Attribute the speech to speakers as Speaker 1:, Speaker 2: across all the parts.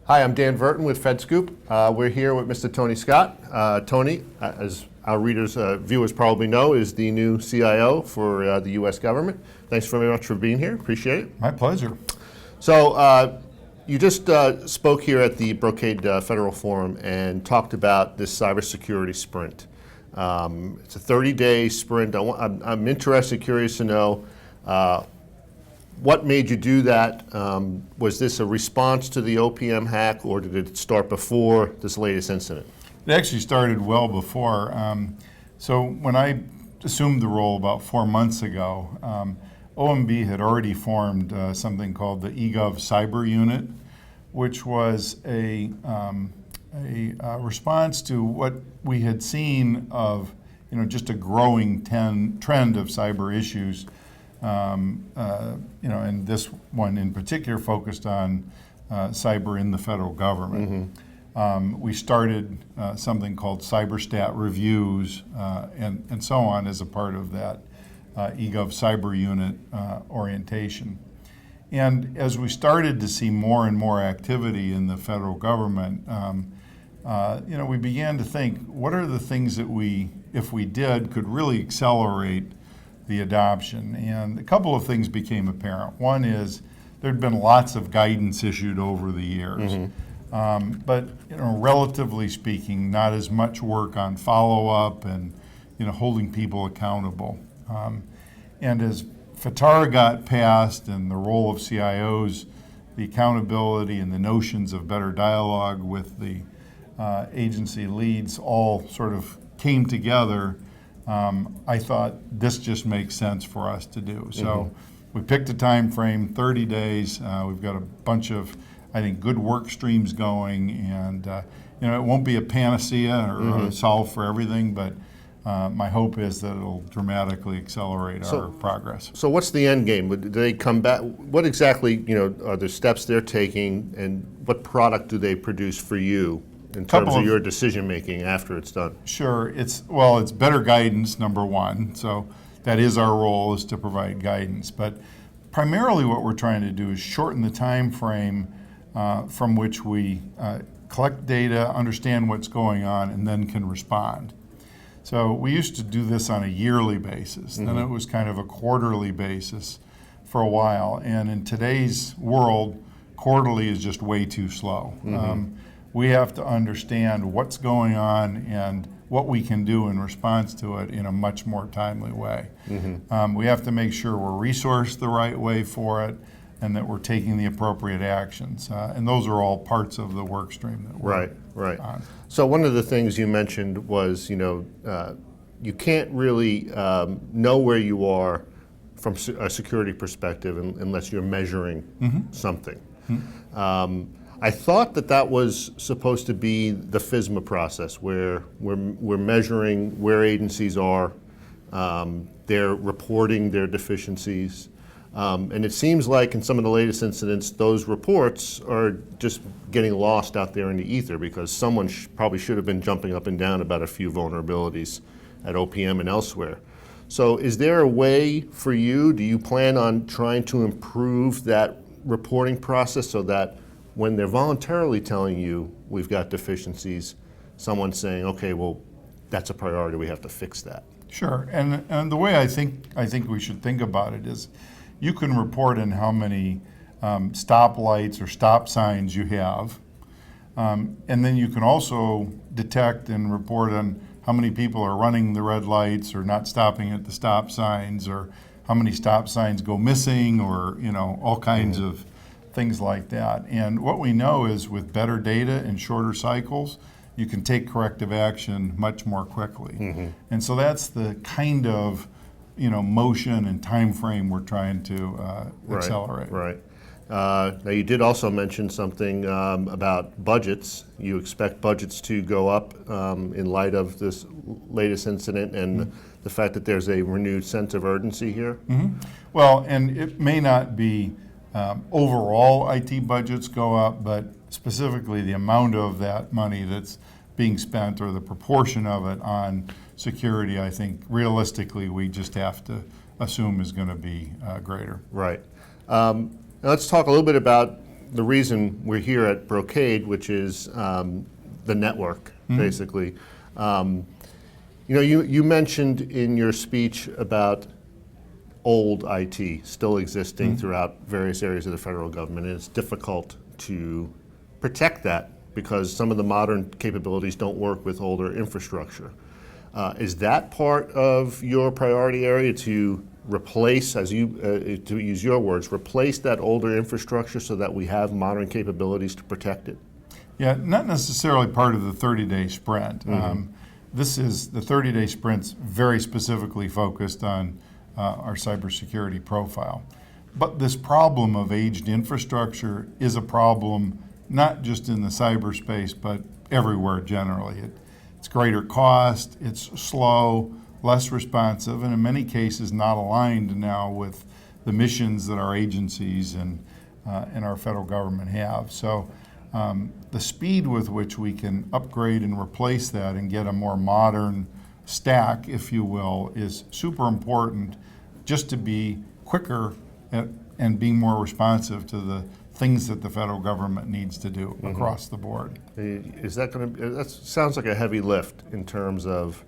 Speaker 1: Hi, I'm Dan Verton with FedScoop. We're here with Mr. Tony Scott. Tony, as our readers, viewers probably know, is the new CIO for the U.S. government. Thanks very much for being here. Appreciate it.
Speaker 2: My pleasure.
Speaker 1: So you just spoke here at the Brocade Federal Forum and talked about this cybersecurity sprint. It's a 30-day sprint. I'm interested, curious to know what made you do that? Was this a response to the OPM hack, or did it start before this latest incident?
Speaker 2: It actually started well before. So when I assumed the role about 4 months ago, OMB had already formed something called the eGov Cyber Unit, which was a response to what we had seen of, just a growing trend of cyber issues. And this one in particular focused on cyber in the federal government. Mm-hmm. We started something called CyberStat reviews and so on as a part of that eGov Cyber Unit orientation. And as we started to see more and more activity in the federal government, we began to think, what are the things that we, if we did, could really accelerate the adoption? And a couple of things became apparent. One is there'd been lots of guidance issued over the years, but relatively speaking, not as much work on follow-up and holding people accountable. And as FTAR got passed and the role of CIOs, the accountability and the notions of better dialogue with the agency leads all sort of came together. I thought this just makes sense for us to do. So we picked a time frame, 30 days. We've got a bunch of, I think, good work streams going, and it won't be a panacea or a solve for everything, but my hope is that it'll dramatically accelerate our progress.
Speaker 1: So what's the end game? Do they come back? What exactly, are the steps they're taking, and what product do they produce for you in terms of your decision making after it's done?
Speaker 2: Sure, it's better guidance, number one. So that is our role, is to provide guidance. But primarily what we're trying to do is shorten the time frame from which we collect data, understand what's going on, and then can respond. So we used to do this on a yearly basis, then it was kind of a quarterly basis for a while. And in today's world, quarterly is just way too slow. We have to understand what's going on and what we can do in response to it in a much more timely way. We have to make sure we're resourced the right way for it and that we're taking the appropriate actions. And those are all parts of the work stream that we're on.
Speaker 1: So one of the things you mentioned was, you can't really know where you are from a security perspective unless you're measuring something. I thought that was supposed to be the FISMA process, where we're measuring where agencies are, they're reporting their deficiencies, and it seems like in some of the latest incidents, those reports are just getting lost out there in the ether because someone probably should have been jumping up and down about a few vulnerabilities at OPM and elsewhere. So is there a way for you, do you plan on trying to improve that reporting process so that when they're voluntarily telling you we've got deficiencies, someone's saying, okay, well, that's a priority, we have to fix that?
Speaker 2: Sure, and the way I think we should think about it is you can report in how many stop lights or stop signs you have, and then you can also detect and report on how many people are running the red lights or not stopping at the stop signs, or how many stop signs go missing, or all kinds of things like that. And what we know is with better data and shorter cycles, you can take corrective action much more quickly. And so that's the kind of motion and time frame we're trying to accelerate.
Speaker 1: Right. Now you did also mention something about budgets. You expect budgets to go up in light of this latest incident and the fact that there's a renewed sense of urgency here?
Speaker 2: Well, and it may not be overall IT budgets go up, but specifically the amount of that money that's being spent or the proportion of it on security, I think realistically we just have to assume is going to be greater.
Speaker 1: Right. Now let's talk a little bit about the reason we're here at Brocade, which is the network, basically. You mentioned in your speech about old IT still existing throughout various areas of the federal government, and it's difficult to protect that because some of the modern capabilities don't work with older infrastructure. Is that part of your priority area to replace, as you to use your words, replace that older infrastructure so that we have modern capabilities to protect it?
Speaker 2: Yeah, not necessarily part of the 30-day sprint. This is the 30-day sprint's very specifically focused on our cybersecurity profile. But this problem of aged infrastructure is a problem not just in the cyberspace, but everywhere generally. It's greater cost, it's slow, less responsive, and in many cases not aligned now with the missions that our agencies and our federal government have. So the speed with which we can upgrade and replace that and get a more modern stack, if you will, is super important just to be quicker and being more responsive to the things that the federal government needs to do across the board.
Speaker 1: Is that going to? That sounds like a heavy lift in terms of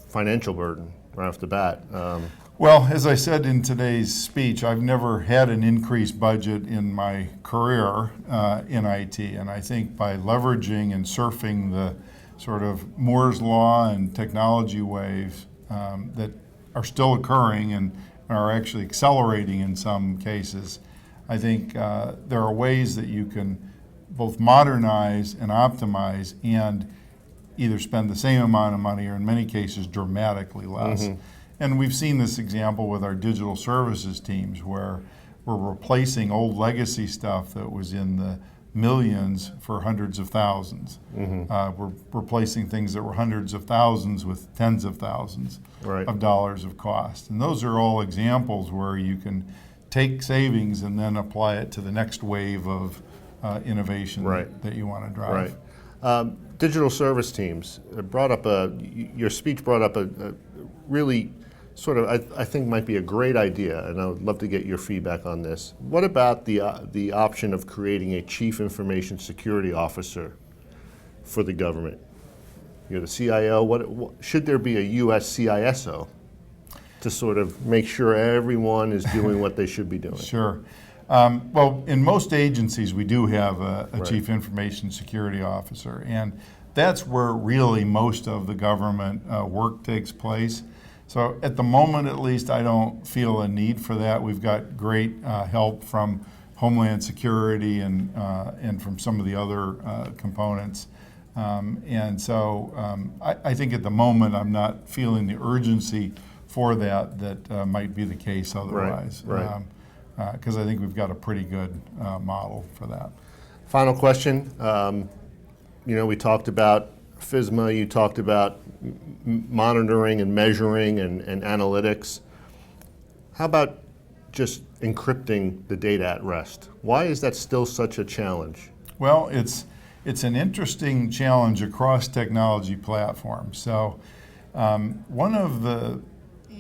Speaker 1: financial burden right off the bat.
Speaker 2: Well, as I said in today's speech, I've never had an increased budget in my career in IT, and I think by leveraging and surfing the sort of Moore's Law and technology waves that are still occurring and are actually accelerating in some cases, I think there are ways that you can both modernize and optimize and either spend the same amount of money or in many cases dramatically less. And we've seen this example with our digital services teams where we're replacing old legacy stuff that was in the millions for hundreds of thousands. We're replacing things that were hundreds of thousands with tens of thousands of dollars of cost. And those are all examples where you can take savings and then apply it to the next wave of innovation that you want to drive.
Speaker 1: Digital service teams brought up your speech brought up a really sort of, I think might be a great idea, and I would love to get your feedback on this. What about the option of creating a chief information security officer for the government? You're the CIO. What should there be a U.S. CISO to sort of make sure everyone is doing what they should be doing?
Speaker 2: Sure. Well, in most agencies, we do have a chief information security officer, and that's where really most of the government work takes place. So at the moment, at least, I don't feel a need for that. We've got great help from Homeland Security and from some of the other components. And so I think at the moment, I'm not feeling the urgency for that might be the case otherwise. Because I think we've got a pretty good model for that.
Speaker 1: Final question. We talked about FISMA, you talked about monitoring and measuring and analytics. How about just encrypting the data at rest? Why is that still such a challenge?
Speaker 2: Well, it's an interesting challenge across technology platforms. So one of the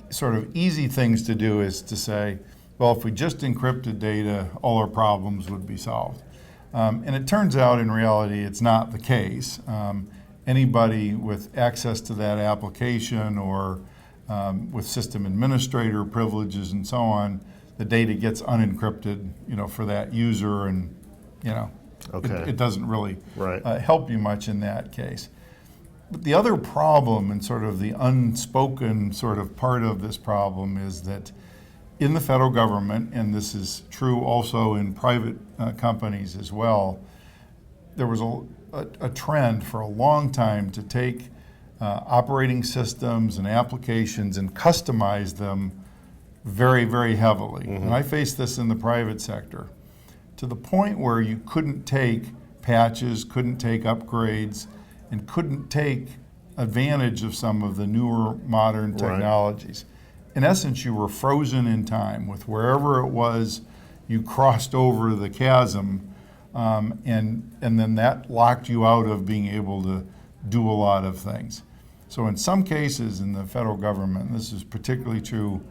Speaker 2: sort of easy things to do is to say, well, if we just encrypted data, all our problems would be solved. And it turns out in reality it's not the case. Anybody with access to that application or with system administrator privileges and so on, the data gets unencrypted, for that user, and it doesn't really help you much in that case. But the other problem, and sort of the unspoken sort of part of this problem, is that in the federal government, and this is true also in private companies as well, there was a trend for a long time to take operating systems and applications and customize them very, very heavily. And I faced this in the private sector to the point where you couldn't take patches, couldn't take upgrades, and couldn't take advantage of some of the newer modern technologies. In essence, you were frozen in time with wherever it was you crossed over the chasm, and then that locked you out of being able to do a lot of things. So in some cases in the federal government, and this is particularly true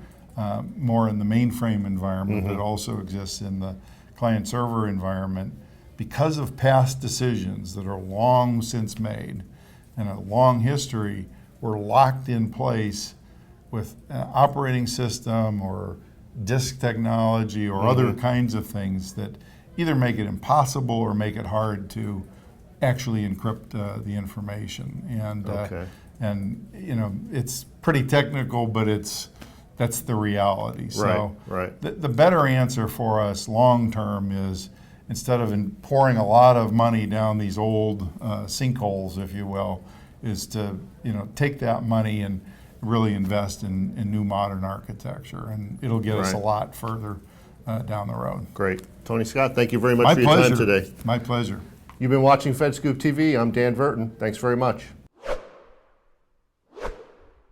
Speaker 2: more in the mainframe environment, but it also exists in the client-server environment, because of past decisions that are long since made and a long history, we're locked in place with an operating system or disk technology or other kinds of things that either make it impossible or make it hard to actually encrypt the information. And you know, it's pretty technical, but that's the reality. So
Speaker 1: right.
Speaker 2: The better answer for us long term is, instead of pouring a lot of money down these old sinkholes, if you will, is to, you know, take that money and really invest in new modern architecture, and it'll get us a lot further down the road.
Speaker 1: Great. Tony Scott, thank you very much for your time today.
Speaker 2: My pleasure.
Speaker 1: You've been watching FedScoop TV. I'm Dan Verton. Thanks very much.